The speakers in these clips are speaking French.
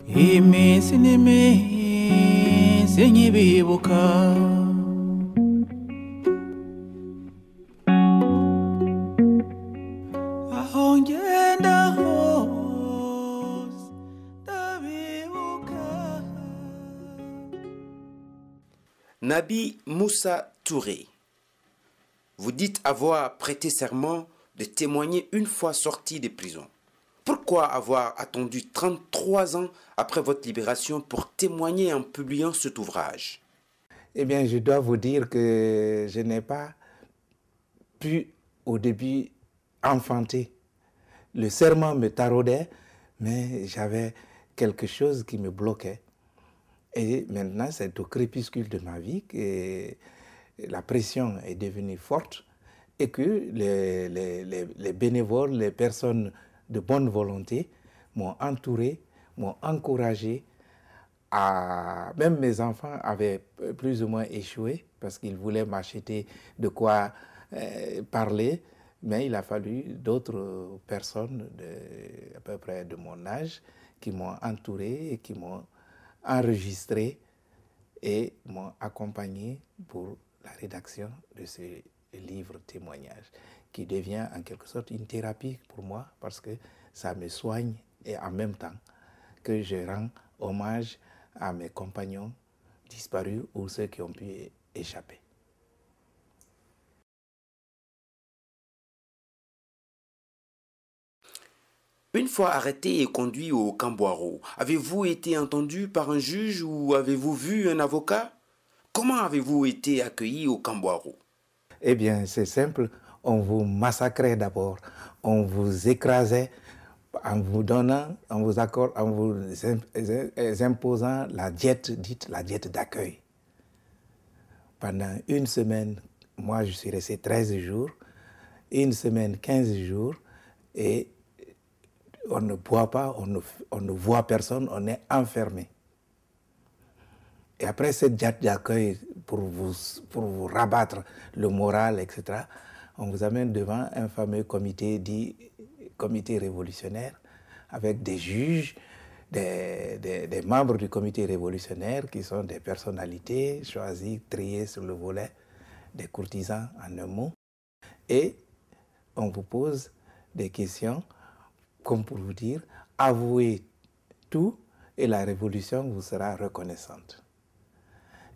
iminsi n'iminsi nkibibuka aho ngenda hose ndabibuka. Nabi Moussa Touré, vous dites avoir prêté serment de témoigner une fois sorti de prison. Pourquoi avoir attendu 33 ans après votre libération pour témoigner en publiant cet ouvrage? Eh bien, je dois vous dire que je n'ai pas pu, au début, enfanter. Le serment me taraudait, mais j'avais quelque chose qui me bloquait. Et maintenant, c'est au crépuscule de ma vie que la pression est devenue forte et que les bénévoles, les personnes de bonne volonté m'ont entouré, m'ont encouragé. Même mes enfants avaient plus ou moins échoué parce qu'ils voulaient m'acheter de quoi parler, mais il a fallu d'autres personnes à peu près de mon âge qui m'ont entouré et qui m'ont enregistré et m'ont accompagné pour la rédaction de ce livre témoignage qui devient en quelque sorte une thérapie pour moi parce que ça me soigne et en même temps que je rends hommage à mes compagnons disparus ou ceux qui ont pu échapper. Une fois arrêté et conduit au Camboiro, avez-vous été entendu par un juge ou avez-vous vu un avocat? Comment avez-vous été accueilli au Camboiro? Eh bien, c'est simple. On vous massacrait d'abord. On vous écrasait en vous donnant, en vous imposant la diète, dite la diète d'accueil. Pendant une semaine, moi je suis resté 13 jours, une semaine 15 jours, et on ne boit pas, on ne voit personne, on est enfermé. Et après cette diète d'accueil, pour vous rabattre le moral, etc., on vous amène devant un fameux comité dit comité révolutionnaire, avec des juges, des membres du comité révolutionnaire qui sont des personnalités choisies, triées sur le volet, des courtisans en un mot. Et on vous pose des questions comme pour vous dire, avouez tout et la révolution vous sera reconnaissante.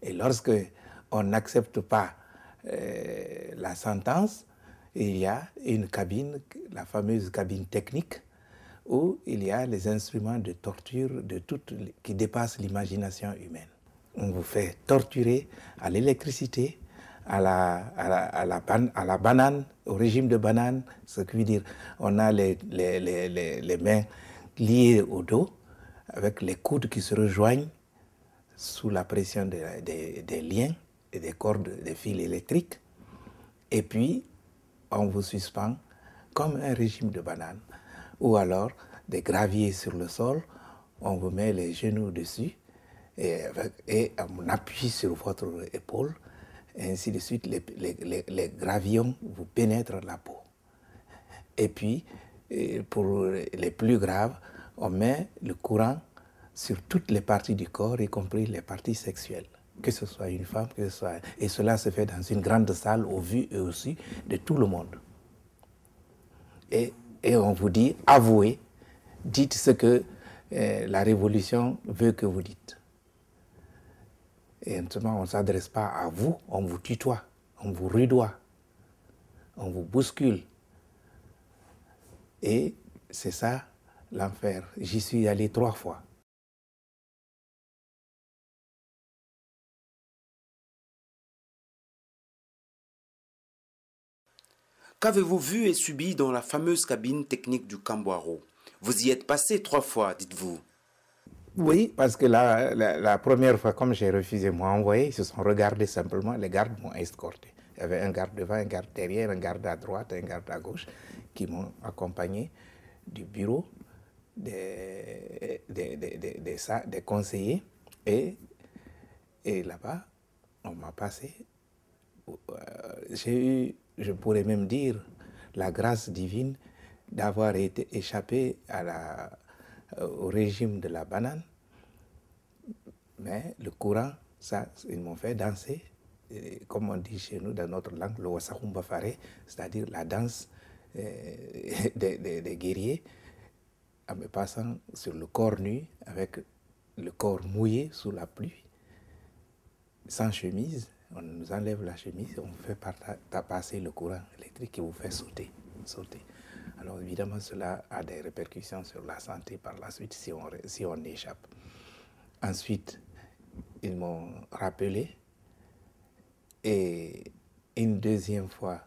Et lorsque on n'accepte pas la sentence, il y a une cabine, la fameuse cabine technique, où il y a les instruments de torture qui dépassent l'imagination humaine. On vous fait torturer à l'électricité, à la banane, au régime de banane, ce qui veut dire on a les mains liées au dos, avec les coudes qui se rejoignent sous la pression des liens et des cordes, des fils électriques. Et puis, on vous suspend comme un régime de banane. Ou alors, des graviers sur le sol, on vous met les genoux dessus et on appuie sur votre épaule. Et ainsi de suite, les gravillons vous pénètrent la peau. Et puis, pour les plus graves, on met le courant sur toutes les parties du corps, y compris les parties sexuelles. Que ce soit une femme, que ce soit... Et cela se fait dans une grande salle au vu et au su de tout le monde. Et on vous dit, avouez, dites ce que la révolution veut que vous dites. Et maintenant, on ne s'adresse pas à vous, on vous tutoie, on vous rudoie, on vous bouscule. Et c'est ça l'enfer. J'y suis allé 3 fois. Qu'avez-vous vu et subi dans la fameuse cabine technique du Camboiro? Vous y êtes passé 3 fois, dites-vous. Oui, parce que la première fois, comme j'ai refusé, moi envoyé, ils se sont regardés simplement, les gardes m'ont escorté. Il y avait un garde devant, un garde derrière, un garde à droite, un garde à gauche, qui m'ont accompagné du bureau des conseillers. Et là-bas, on m'a passé. J'ai eu je pourrais même dire, la grâce divine d'avoir été échappé au régime de la banane. Mais le courant, ça, ils m'ont fait danser, et comme on dit chez nous dans notre langue, le wasakumba faré, c'est-à-dire la danse des guerriers, en me passant sur le corps nu, avec le corps mouillé sous la pluie, sans chemise. On nous enlève la chemise, on fait passer le courant électrique qui vous fait sauter. Alors évidemment, cela a des répercussions sur la santé par la suite si on échappe. Ensuite, ils m'ont rappelé et une deuxième fois,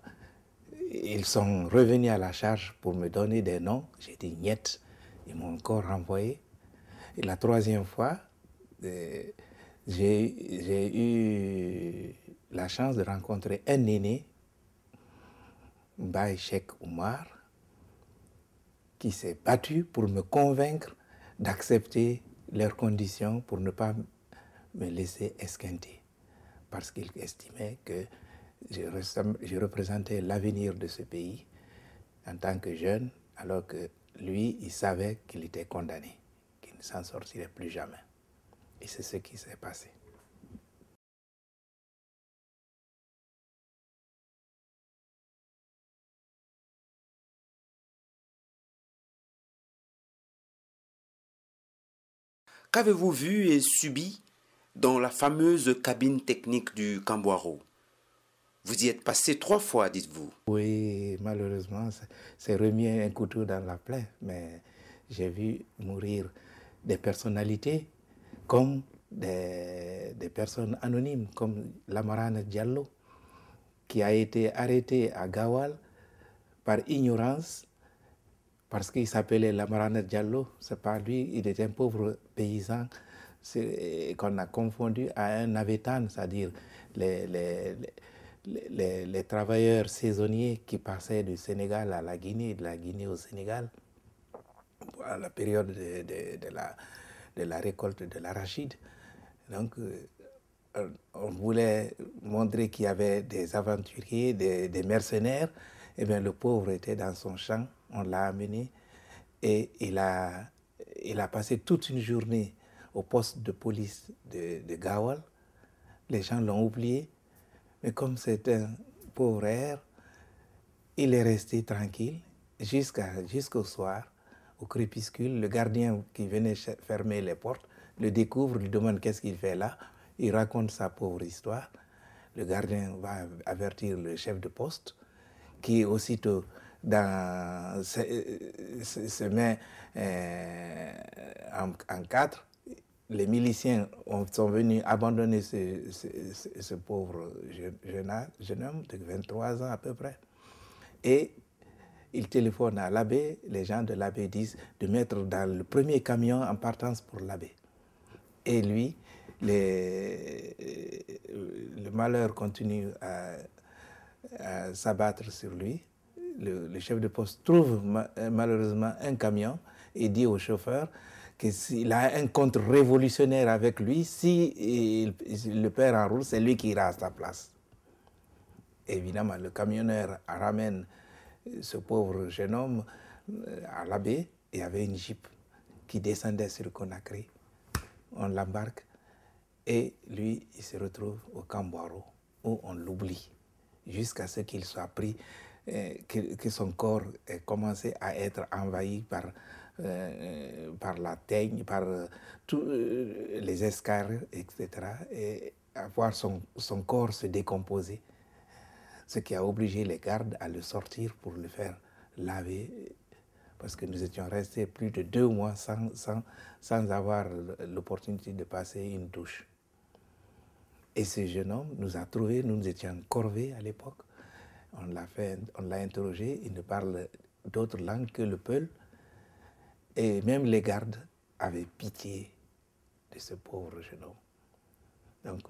ils sont revenus à la charge pour me donner des noms. J'ai dit niet, ils m'ont encore renvoyé. Et la troisième fois, j'ai eu la chance de rencontrer un aîné, Mbaye Cheikh Oumar, qui s'est battu pour me convaincre d'accepter leurs conditions pour ne pas me laisser esquinter. Parce qu'il estimait que je représentais l'avenir de ce pays en tant que jeune, alors que lui, il savait qu'il était condamné, qu'il ne s'en sortirait plus jamais. Et c'est ce qui s'est passé. Qu'avez-vous vu et subi dans la fameuse cabine technique du Camboiro? Vous y êtes passé 3 fois, dites-vous. Oui, malheureusement, c'est remis un couteau dans la plaie, mais j'ai vu mourir des personnalités comme des personnes anonymes, comme Lamarane Diallo, qui a été arrêté à Gawal par ignorance, parce qu'il s'appelait Lamarane Diallo. C'est pas lui, il était un pauvre paysan qu'on a confondu à un navetan, c'est-à-dire les travailleurs saisonniers qui passaient du Sénégal à la Guinée, de la Guinée au Sénégal, à la période de la récolte de l'arachide. Donc, on voulait montrer qu'il y avait des aventuriers, des mercenaires. Eh bien, le pauvre était dans son champ, on l'a amené et il a passé toute une journée au poste de police de Gawal. Les gens l'ont oublié, mais comme c'est un pauvre air, il est resté tranquille jusqu'au soir, au crépuscule. Le gardien qui venait fermer les portes le découvre, lui demande qu'est-ce qu'il fait là. Il raconte sa pauvre histoire. Le gardien va avertir le chef de poste, qui aussitôt se met en quatre. Les miliciens sont venus abandonner ce pauvre jeune homme de 23 ans à peu près. Et il téléphone à l'abbé. Les gens de l'abbé disent de mettre dans le premier camion en partance pour l'abbé. Et lui, le malheur continue à s'abattre sur lui. Le chef de poste trouve malheureusement un camion et dit au chauffeur que s'il a un contre-révolutionnaire avec lui, si il le perd en route, c'est lui qui ira à sa place. Évidemment, le camionneur ramène ce pauvre jeune homme à l'abbé. Il y avait une jeep qui descendait sur Conakry. On l'embarque et lui, il se retrouve au Camboiro où on l'oublie jusqu'à ce qu'il soit pris, que son corps ait commencé à être envahi par la teigne, par tous les escarres, etc. et à voir son corps se décomposer. Ce qui a obligé les gardes à le sortir pour le faire laver, parce que nous étions restés plus de 2 mois sans avoir l'opportunité de passer une douche. Et ce jeune homme nous a trouvés, nous étions corvées à l'époque. On l'a interrogé, il ne parle d'autre langue que le peul. Et même les gardes avaient pitié de ce pauvre jeune homme. Donc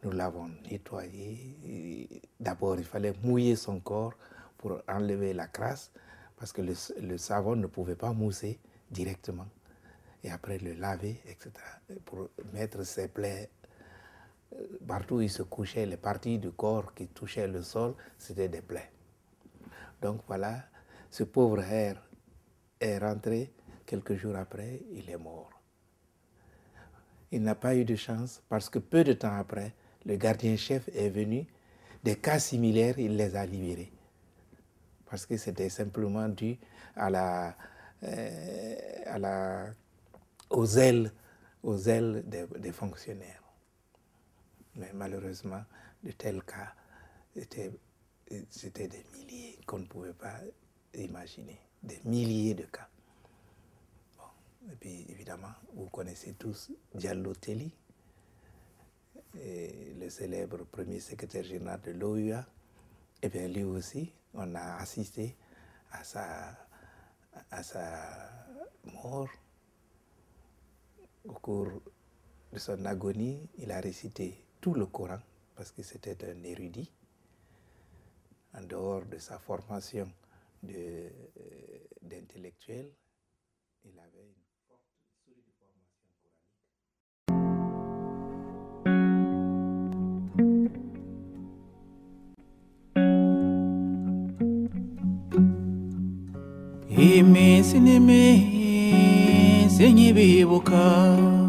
nous l'avons nettoyé. D'abord, il fallait mouiller son corps pour enlever la crasse, parce que le savon ne pouvait pas mousser directement. Et après le laver, etc., pour mettre ses plaies partout où il se couchait, les parties du corps qui touchaient le sol, c'était des plaies. Donc voilà, ce pauvre Hère est rentré, quelques jours après, il est mort. Il n'a pas eu de chance parce que peu de temps après, le gardien-chef est venu. Des cas similaires, il les a libérés. Parce que c'était simplement dû aux ailes des fonctionnaires. Mais malheureusement, de tels cas, c'était des milliers qu'on ne pouvait pas imaginer. Des milliers de cas. Bon. Et puis, évidemment, vous connaissez tous Diallo Telli, le célèbre premier secrétaire général de l'OUA. Et bien, lui aussi, on a assisté à sa mort. Au cours de son agonie, il a récité tout le Coran, parce que c'était un érudit. En dehors de sa formation d'intellectuel, il avait une forte, solide formation iminsi n'iminsi nkibibuka